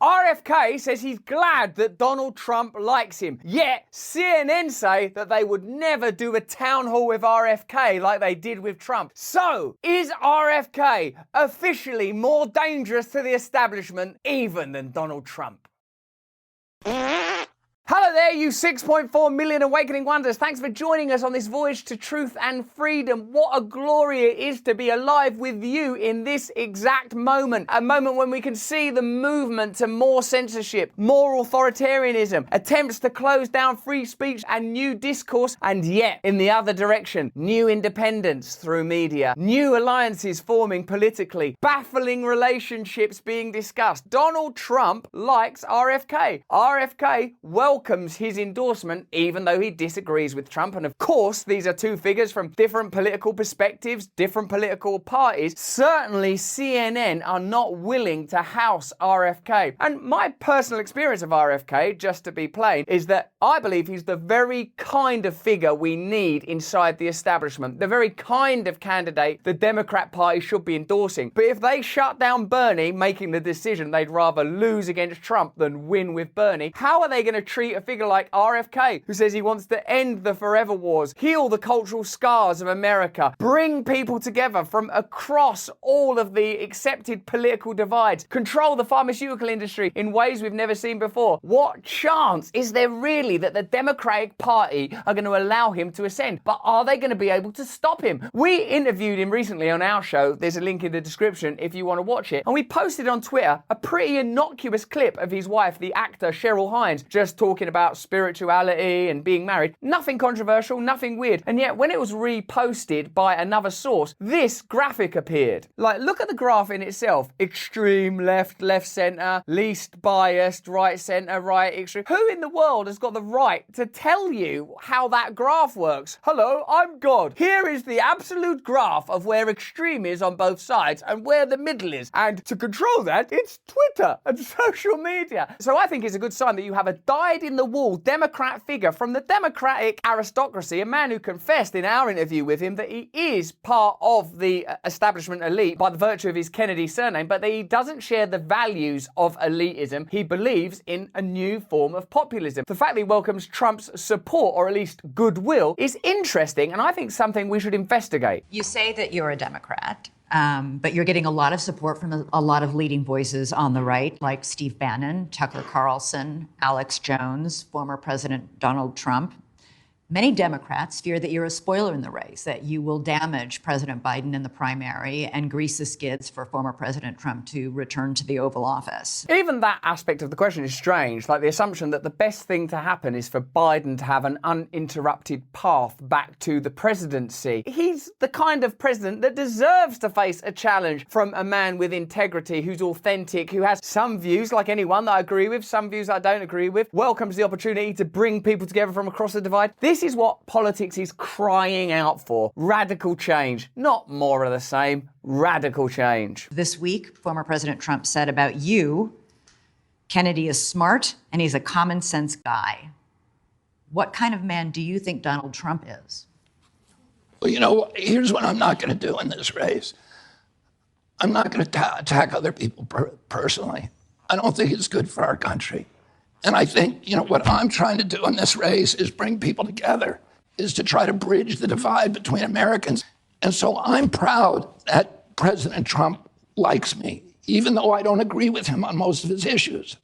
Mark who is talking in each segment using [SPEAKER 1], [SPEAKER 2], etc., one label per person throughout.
[SPEAKER 1] RFK says he's glad that Donald Trump likes him, yet CNN say that they would never do a town hall with RFK like they did with Trump. So, is RFK officially more dangerous to the establishment even than Donald Trump? Hello there, you 6.4 million awakening wonders. Thanks for joining us on this voyage to truth and freedom. What a glory it is to be alive with you in this exact moment. A moment when we can see the movement to more censorship, more authoritarianism, attempts to close down free speech and new discourse, and yet, in the other direction, new independence through media, new alliances forming politically, baffling relationships being discussed. Donald Trump likes RFK. RFK welcomes his endorsement, even though he disagrees with Trump. And of course, these are two figures from different political perspectives, different political parties. Certainly, CNN are not willing to house RFK. And my personal experience of RFK, just to be plain, is that I believe he's the very kind of figure we need inside the establishment, the very kind of candidate the Democrat Party should be endorsing. But if they shut down Bernie, making the decision they'd rather lose against Trump than win with Bernie, how are they going to treat a figure like RFK, who says he wants to end the forever wars, heal the cultural scars of America, bring people together from across all of the accepted political divides, control the pharmaceutical industry in ways we've never seen before? What chance is there really that the Democratic Party are going to allow him to ascend? But are they going to be able to stop him? We interviewed him recently on our show. There's a link in the description if you want to watch it. And we posted on Twitter a pretty innocuous clip of his wife, the actor Cheryl Hines, just talking about spirituality and being married. Nothing controversial, nothing weird. And yet when it was reposted by another source, this graphic appeared. Like, look at the graph in itself. Extreme left, left center, least biased, right center, right extreme. Who in the world has got the right to tell you how that graph works? Hello, I'm God. Here is the absolute graph of where extreme is on both sides and where the middle is. And to control that, it's Twitter and social media. So I think it's a good sign that you have a dyed-in-the-wool Democrat figure from the Democratic aristocracy, a man who confessed in our interview with him that he is part of the establishment elite by the virtue of his Kennedy surname, but that he doesn't share the values of elitism. He believes in a new form of populism. The fact that he welcomes Trump's support, or at least goodwill, is interesting, and I think something we should investigate.
[SPEAKER 2] You say that you're a Democrat. But you're getting a lot of support from a lot of leading voices on the right, like Steve Bannon, Tucker Carlson, Alex Jones, former President Donald Trump. Many Democrats fear that you're a spoiler in the race, that you will damage President Biden in the primary and grease the skids for former President Trump to return to the Oval Office.
[SPEAKER 1] Even that aspect of the question is strange, like the assumption that the best thing to happen is for Biden to have an uninterrupted path back to the presidency. He's the kind of president that deserves to face a challenge from a man with integrity, who's authentic, who has some views, like anyone, that I agree with, some views I don't agree with, welcomes the opportunity to bring people together from across the divide. This is what politics is crying out for. Radical change. Not more of the same. Radical change.
[SPEAKER 2] This week, former President Trump said about you, Kennedy is smart and he's a common sense guy. What kind of man do you think Donald Trump is?
[SPEAKER 3] Well, you know, here's what I'm not going to do in this race. I'm not going to attack other people personally. I don't think it's good for our country. And I think, you know, what I'm trying to do in this race is bring people together, is to try to bridge the divide between Americans. And so I'm proud that President Trump likes me, even though I don't agree with him on most of his issues.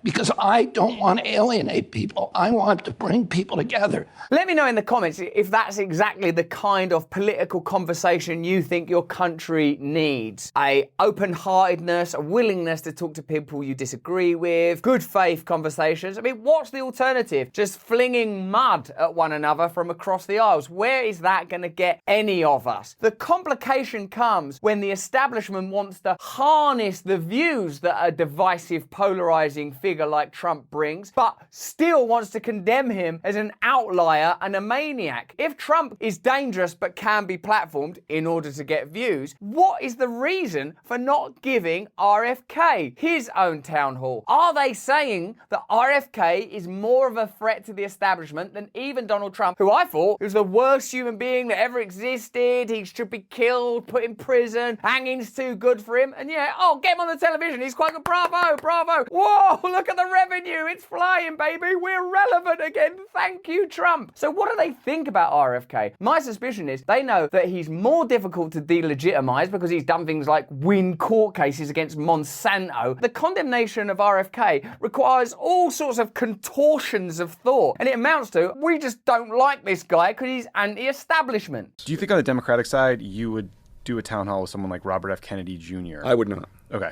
[SPEAKER 3] Because I don't want to alienate people. I want to bring people together.
[SPEAKER 1] Let me know in the comments if that's exactly the kind of political conversation you think your country needs. A open-heartedness, a willingness to talk to people you disagree with, good faith conversations. I mean, what's the alternative? Just flinging mud at one another from across the aisles. Where is that going to get any of us? The complication comes when the establishment wants to harness the views that are divisive, polarizing, polarizing figure like Trump brings, but still wants to condemn him as an outlier and a maniac. If Trump is dangerous but can be platformed in order to get views, what is the reason for not giving RFK his own town hall? Are they saying that RFK is more of a threat to the establishment than even Donald Trump, who I thought was the worst human being that ever existed? He should be killed, put in prison, hanging's too good for him. And yeah, oh, get him on the television, he's quite good. Bravo, bravo. Whoa, look at the revenue, it's flying, baby. We're relevant again. Thank you, Trump. So what do they think about RFK? My suspicion is they know that he's more difficult to delegitimize because he's done things like win court cases against Monsanto. The condemnation of RFK requires all sorts of contortions of thought, and it amounts to, we just don't like this guy because he's anti-establishment.
[SPEAKER 4] Do you think on the Democratic side you would do a town hall with someone like Robert F. Kennedy Jr.?
[SPEAKER 5] I would not.
[SPEAKER 4] Okay.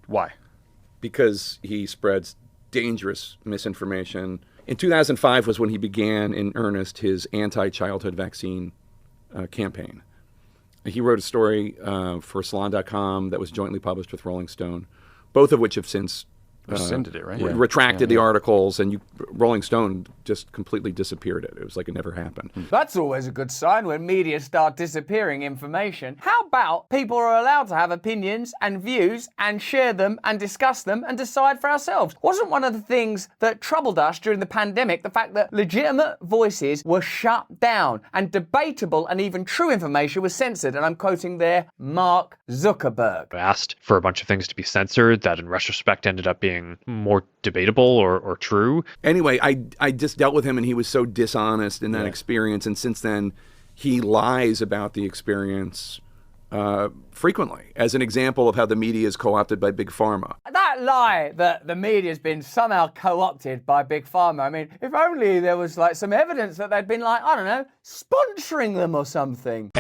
[SPEAKER 4] Why?
[SPEAKER 5] Because he spreads dangerous misinformation. In 2005 was when he began in earnest his anti-childhood vaccine campaign. He wrote a story for Salon.com that was jointly published with Rolling Stone, both of which have since
[SPEAKER 4] rescinded it, right?
[SPEAKER 5] Retracted the articles, and Rolling Stone just completely disappeared it. It was like it never happened.
[SPEAKER 1] That's always a good sign when media start disappearing information. How about people are allowed to have opinions and views and share them and discuss them and decide for ourselves? Wasn't one of the things that troubled us during the pandemic the fact that legitimate voices were shut down and debatable and even true information was censored? And I'm quoting there Mark Zuckerberg.
[SPEAKER 6] Asked for a bunch of things to be censored that in retrospect ended up being more debatable or true.
[SPEAKER 5] Anyway, I just dealt with him, and he was so dishonest in that experience. And since then, he lies about the experience frequently, as an example of how the media is co-opted by Big Pharma.
[SPEAKER 1] That lie that the media's been somehow co-opted by Big Pharma, I mean, if only there was like some evidence that they'd been like, I don't know, sponsoring them or something.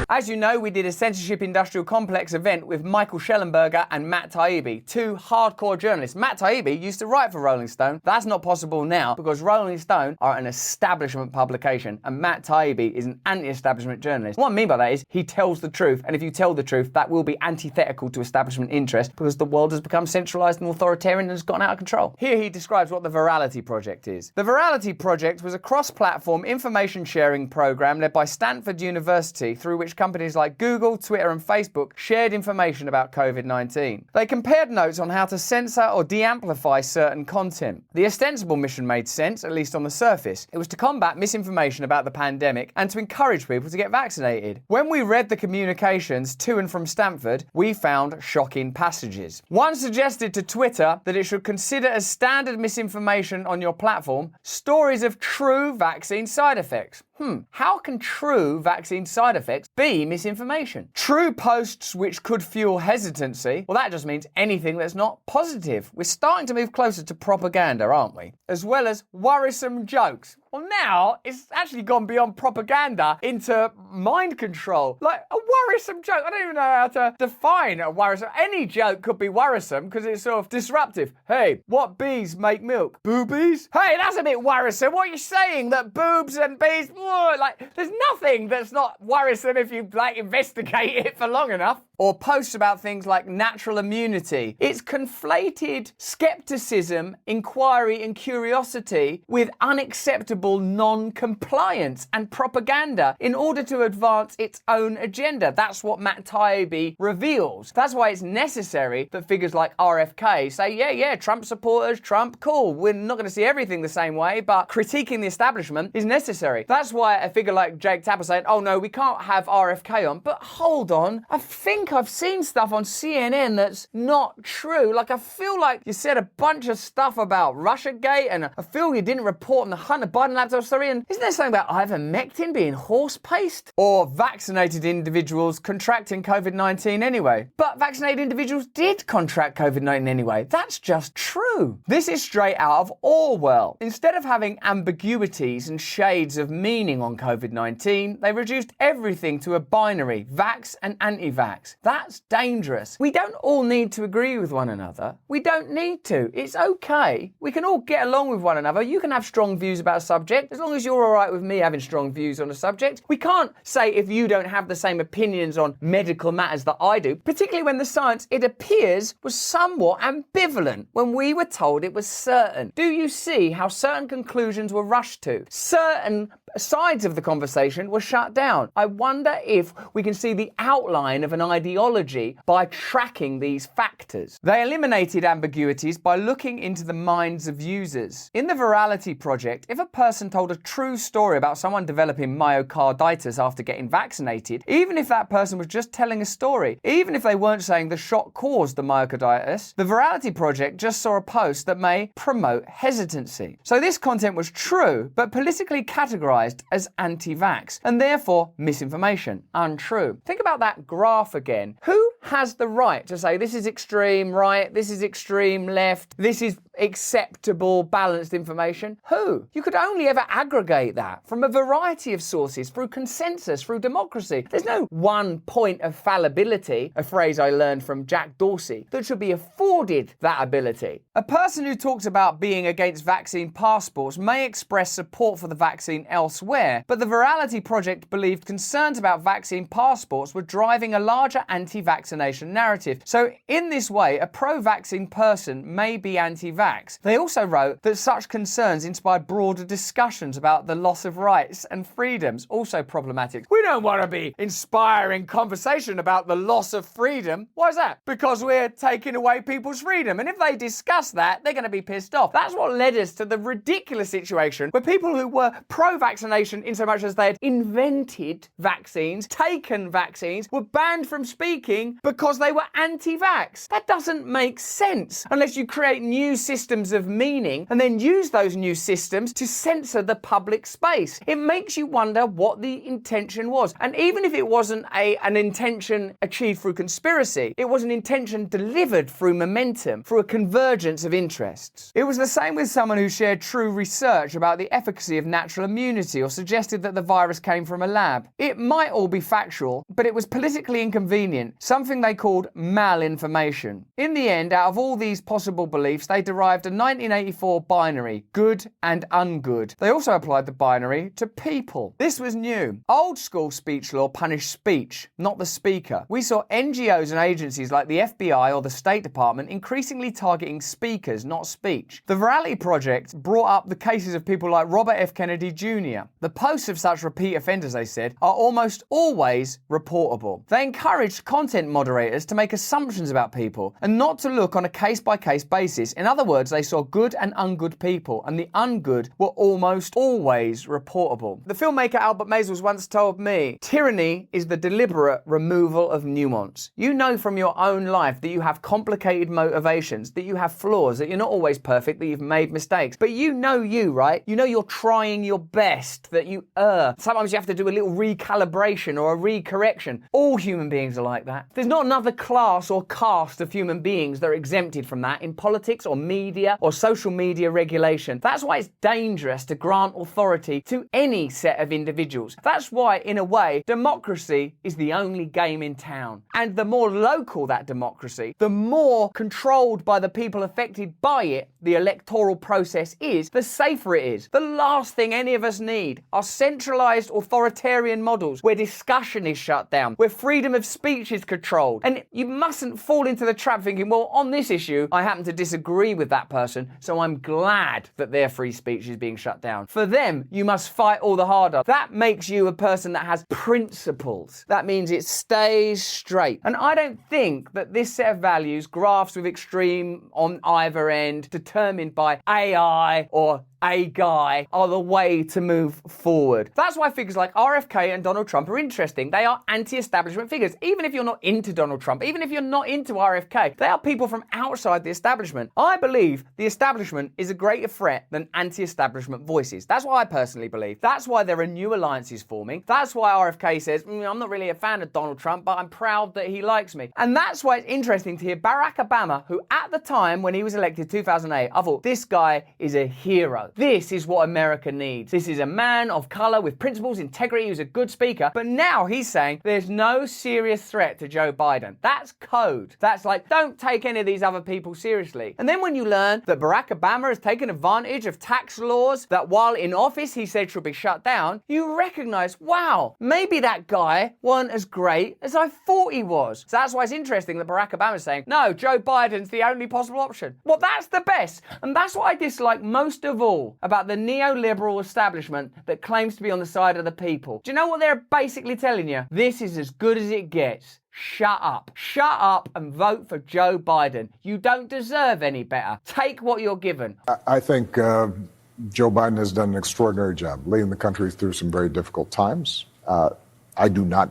[SPEAKER 1] As you know, we did a censorship industrial complex event with Michael Schellenberger and Matt Taibbi, two hardcore journalists. Matt Taibbi used to write for Rolling Stone. That's not possible now because Rolling Stone are an establishment publication and Matt Taibbi is an anti-establishment journalist. What I mean by that is he tells the truth, and if you tell the truth, that will be antithetical to establishment interest because the world has become centralized and authoritarian and has gotten out of control. Here he describes what the Virality Project is. The Virality Project was a cross-platform information sharing program led by Stanford University through which companies like Google, Twitter and Facebook shared information about COVID-19. They compared notes on how to censor or de-amplify certain content. The ostensible mission made sense, at least on the surface. It was to combat misinformation about the pandemic and to encourage people to get vaccinated. When we read the communications to and from Stanford, we found shocking passages. One suggested to Twitter that it should consider as standard misinformation on your platform stories of true vaccine side effects. How can true vaccine side effects be misinformation? True posts which could fuel hesitancy, well, that just means anything that's not positive. We're starting to move closer to propaganda, aren't we? As well as worrisome jokes. Well, now it's actually gone beyond propaganda into mind control. Like a worrisome joke. I don't even know how to define a worrisome. Any joke could be worrisome because it's sort of disruptive. Hey, what bees make milk? Boobies? Hey, that's a bit worrisome. What are you saying? That boobs and bees? Like, there's nothing that's not worrisome if you, like, investigate it for long enough. Or posts about things like natural immunity. It's conflated skepticism, inquiry and curiosity with unacceptable non-compliance and propaganda in order to advance its own agenda. That's what Matt Taibbi reveals. That's why it's necessary that figures like RFK say, yeah, Trump supporters, Trump, cool. We're not going to see everything the same way, but critiquing the establishment is necessary. That's why a figure like Jake Tapper saying, oh no, we can't have RFK on. But hold on, I think I've seen stuff on CNN that's not true. Like, I feel like you said a bunch of stuff about Russiagate, and I feel you didn't report on the Hunter Biden laptop story. And isn't there something about ivermectin being horse paste? Or vaccinated individuals contracting COVID-19 anyway? But vaccinated individuals did contract COVID-19 anyway. That's just true. This is straight out of Orwell. Instead of having ambiguities and shades of meaning on COVID-19, they reduced everything to a binary, vax and anti-vax. anti-vax. That's dangerous. We don't all need to agree with one another. We don't need to. It's okay. We can all get along with one another. You can have strong views about a subject as long as you're all right with me having strong views on a subject. We can't say if you don't have the same opinions on medical matters that I do, particularly when the science, it appears, was somewhat ambivalent when we were told it was certain. Do you see how certain conclusions were rushed to? Certain sides of the conversation were shut down. I wonder if we can see the outline of an ideology by tracking these factors. They eliminated ambiguities by looking into the minds of users. In the Virality Project, if a person told a true story about someone developing myocarditis after getting vaccinated, even if that person was just telling a story, even if they weren't saying the shot caused the myocarditis, the Virality Project just saw a post that may promote hesitancy. So this content was true, but politically categorized as anti-vax, and therefore misinformation, untrue. Think about that graph again. Who has the right to say this is extreme right, this is extreme left, this is acceptable, balanced information? Who? You could only ever aggregate that from a variety of sources, through consensus, through democracy. There's no one point of fallibility, a phrase I learned from Jack Dorsey, that should be afforded that ability. A person who talks about being against vaccine passports may express support for the vaccine elsewhere, but the Virality Project believed concerns about vaccine passports were driving a larger anti-vaccination narrative. So in this way, a pro-vaccine person may be anti-vax. They also wrote that such concerns inspired broader discussions about the loss of rights and freedoms, also problematic. We don't want to be inspiring conversation about the loss of freedom. Why is that? Because we're taking away people's freedom. And if they discuss that, they're going to be pissed off. That's what led us to the ridiculous situation where people who were pro-vaccination in so much as they had invented vaccines, taken vaccines, were banned from speaking because they were anti-vax. That doesn't make sense unless you create new systems of meaning and then use those new systems to censor the public space. It makes you wonder what the intention was. And even if it wasn't an intention achieved through conspiracy, it was an intention delivered through momentum, through a convergence of interests. It was the same with someone who shared true research about the efficacy of natural immunity or suggested that the virus came from a lab. It might all be factual, but it was politically inconvenient, something they called malinformation. In the end, out of all these possible beliefs, they derived a 1984 binary, good and ungood. They also applied the binary to people. This was new. Old school speech law punished speech, not the speaker. We saw NGOs and agencies like the FBI or the State Department increasingly targeting speakers, not speech. The Virality Project brought up the cases of people like Robert F. Kennedy Jr. The posts of such repeat offenders, they said, are almost always reportable. They encouraged content moderators to make assumptions about people and not to look on a case-by-case basis. In other words, they saw good and ungood people, and the ungood were almost always reportable. The filmmaker Albert Maysles once told me, tyranny is the deliberate removal of nuance. You know from your own life that you have complicated motivations, that you have flaws, that you're not always perfect, that you've made mistakes. But you know you, right? You know you're trying your best, that you err. Sometimes you have to do a little recalibration or a recorrection. All human beings are like that. There's not another class or caste of human beings that are exempted from that in politics or media or social media regulation. That's why it's dangerous to grant authority to any set of individuals. That's why, in a way, democracy is the only game in town. And the more local that democracy, the more controlled by the people affected by it the electoral process is, the safer it is. The last thing any of us need are centralized authoritarian models where discussion is shut down, where freedom of speech is controlled. And you mustn't fall into the trap thinking, well, on this issue, I happen to disagree with that person, so I'm glad that their free speech is being shut down. For them, you must fight all the harder. That makes you a person that has principles. That means it stays straight. And I don't think that this set of values, graphs with extreme on either end, determined by AI or a guy, are the way to move forward. That's why figures like RFK and Donald Trump are interesting. They are anti-establishment figures. Even if you're not into Donald Trump, even if you're not into RFK, they are people from outside the establishment. I believe the establishment is a greater threat than anti-establishment voices. That's what I personally believe. That's why there are new alliances forming. That's why RFK says, I'm not really a fan of Donald Trump, but I'm proud that he likes me. And that's why it's interesting to hear Barack Obama, who at the time when he was elected 2008, I thought this guy is a hero. This is what America needs. This is a man of color with principles, integrity, who's a good speaker. But now he's saying there's no serious threat to Joe Biden. That's code. That's like, don't take any of these other people seriously. And then when you learn that Barack Obama has taken advantage of tax laws that while in office he said should be shut down, you recognize, wow, maybe that guy wasn't as great as I thought he was. So that's why it's interesting that Barack Obama is saying, no, Joe Biden's the only possible option. Well, that's the best. And that's what I dislike most of all about the neoliberal establishment that claims to be on the side of the people. Do you know what they're basically telling you? This is as good as it gets. Shut up. Shut up and vote for Joe Biden. You don't deserve any better. Take what you're given.
[SPEAKER 7] I think Joe Biden has done an extraordinary job leading the country through some very difficult times. I do not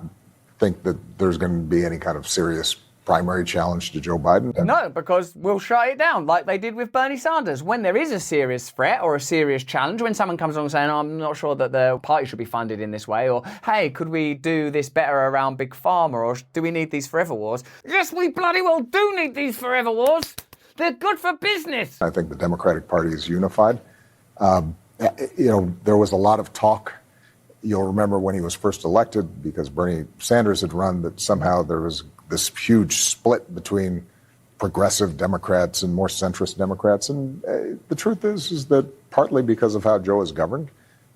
[SPEAKER 7] think that there's going to be any kind of serious primary challenge to Joe Biden.
[SPEAKER 1] No, because we'll shut it down like they did with Bernie Sanders. When there is a serious threat or a serious challenge, when someone comes along saying, oh, I'm not sure that the party should be funded in this way, or, hey, could we do this better around Big Pharma, or do we need these forever wars? Yes, we bloody well do need these forever wars. They're good for business.
[SPEAKER 7] I think the Democratic Party is unified. There was a lot of talk. You'll remember when he was first elected, because Bernie Sanders had run, that somehow there was this huge split between progressive Democrats and more centrist Democrats. And the truth is that partly because of how Joe is governed,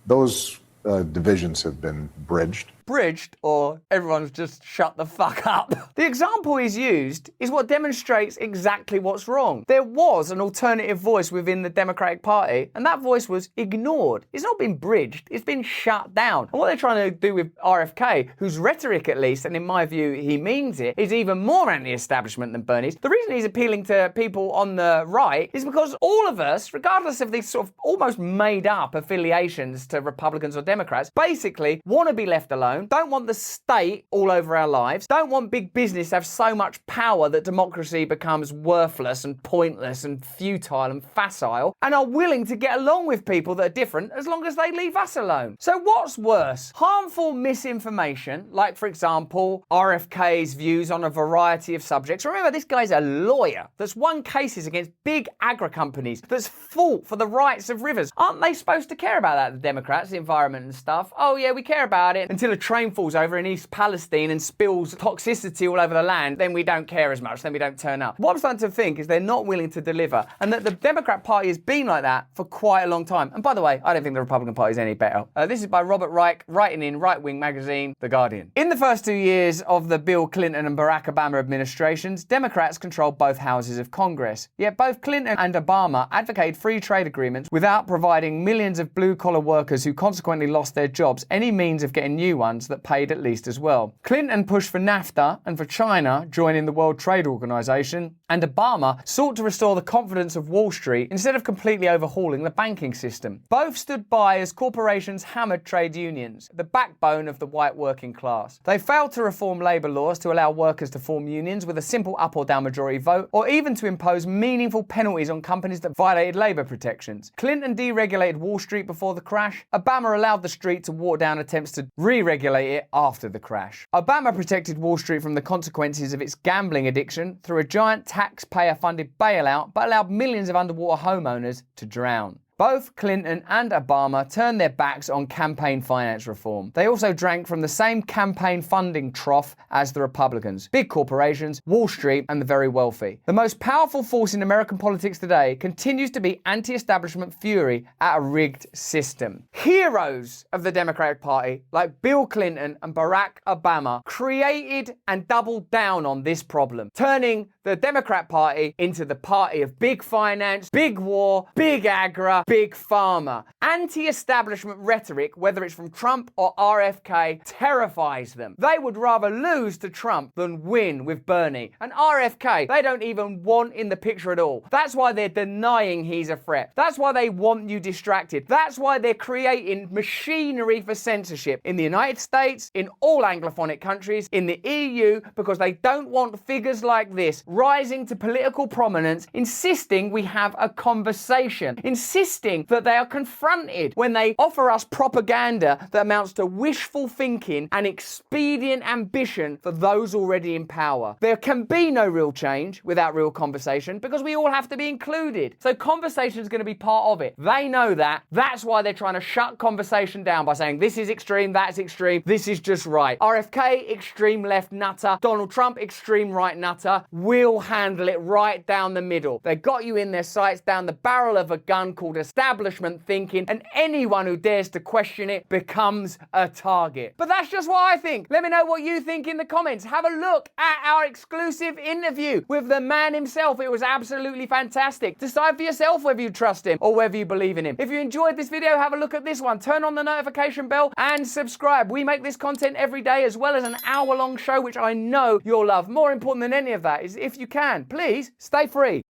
[SPEAKER 7] those divisions have been bridged.
[SPEAKER 1] Bridged, or everyone's just shut the fuck up. The example he's used is what demonstrates exactly what's wrong. There was an alternative voice within the Democratic Party, and that voice was ignored. It's not been bridged, it's been shut down. And what they're trying to do with RFK, whose rhetoric at least, and in my view he means it, is even more anti-establishment than Bernie's. The reason he's appealing to people on the right is because all of us, regardless of these sort of almost made up affiliations to Republicans or Democrats, basically want to be left alone, don't want the state all over our lives, don't want big business to have so much power that democracy becomes worthless and pointless and futile and facile, and are willing to get along with people that are different as long as they leave us alone. So what's worse? Harmful misinformation, like for example, RFK's views on a variety of subjects. Remember, this guy's a lawyer that's won cases against big agri-companies, that's fought for the rights of rivers. Aren't they supposed to care about that, the Democrats, the environment and stuff? Oh yeah, we care about it until a train falls over in East Palestine and spills toxicity all over the land, then we don't care as much, then we don't turn up. What I'm starting to think is they're not willing to deliver, and that the Democrat Party has been like that for quite a long time. And by the way, I don't think the Republican Party is any better. This is by Robert Reich, writing in right-wing magazine, The Guardian. In the first 2 years of the Bill Clinton and Barack Obama administrations, Democrats controlled both houses of Congress. Yet both Clinton and Obama advocated free trade agreements without providing millions of blue-collar workers who consequently lost their jobs any means of getting new ones that paid at least as well. Clinton pushed for NAFTA and for China joining the World Trade Organization, and Obama sought to restore the confidence of Wall Street instead of completely overhauling the banking system. Both stood by as corporations hammered trade unions, the backbone of the white working class. They failed to reform labor laws to allow workers to form unions with a simple up or down majority vote, or even to impose meaningful penalties on companies that violated labor protections. Clinton deregulated Wall Street before the crash. Obama allowed the street to water down attempts to re-regulate it after the crash. Obama protected Wall Street from the consequences of its gambling addiction through a giant taxpayer-funded bailout, but allowed millions of underwater homeowners to drown. Both Clinton and Obama turned their backs on campaign finance reform. They also drank from the same campaign funding trough as the Republicans: big corporations, Wall Street, and the very wealthy. The most powerful force in American politics today continues to be anti-establishment fury at a rigged system. Heroes of the Democratic Party, like Bill Clinton and Barack Obama, created and doubled down on this problem, turning the Democrat Party into the party of big finance, big war, big agra, big pharma. Anti-establishment rhetoric, whether it's from Trump or RFK, terrifies them. They would rather lose to Trump than win with Bernie. And RFK, they don't even want in the picture at all. That's why they're denying he's a threat. That's why they want you distracted. That's why they're creating machinery for censorship in the United States, in all Anglophonic countries, in the EU, because they don't want figures like this rising to political prominence, insisting we have a conversation, insisting insisting that they are confronted when they offer us propaganda that amounts to wishful thinking and expedient ambition for those already in power. There can be no real change without real conversation because we all have to be included. So conversation is going to be part of it. They know that. That's why they're trying to shut conversation down by saying this is extreme, that's extreme, this is just right. RFK, extreme left nutter. Donald Trump, extreme right nutter. We'll handle it right down the middle. They got you in their sights down the barrel of a gun called establishment thinking, and anyone who dares to question it becomes a target. But that's just what I think. Let me know what you think in the comments. Have a look at our exclusive interview with the man himself. It was absolutely fantastic. Decide for yourself whether you trust him or whether you believe in him. If you enjoyed this video, have a look at this one. Turn on the notification bell and subscribe. We make this content every day as well as an hour-long show, which I know you'll love. More important than any of that is if you can, please stay free.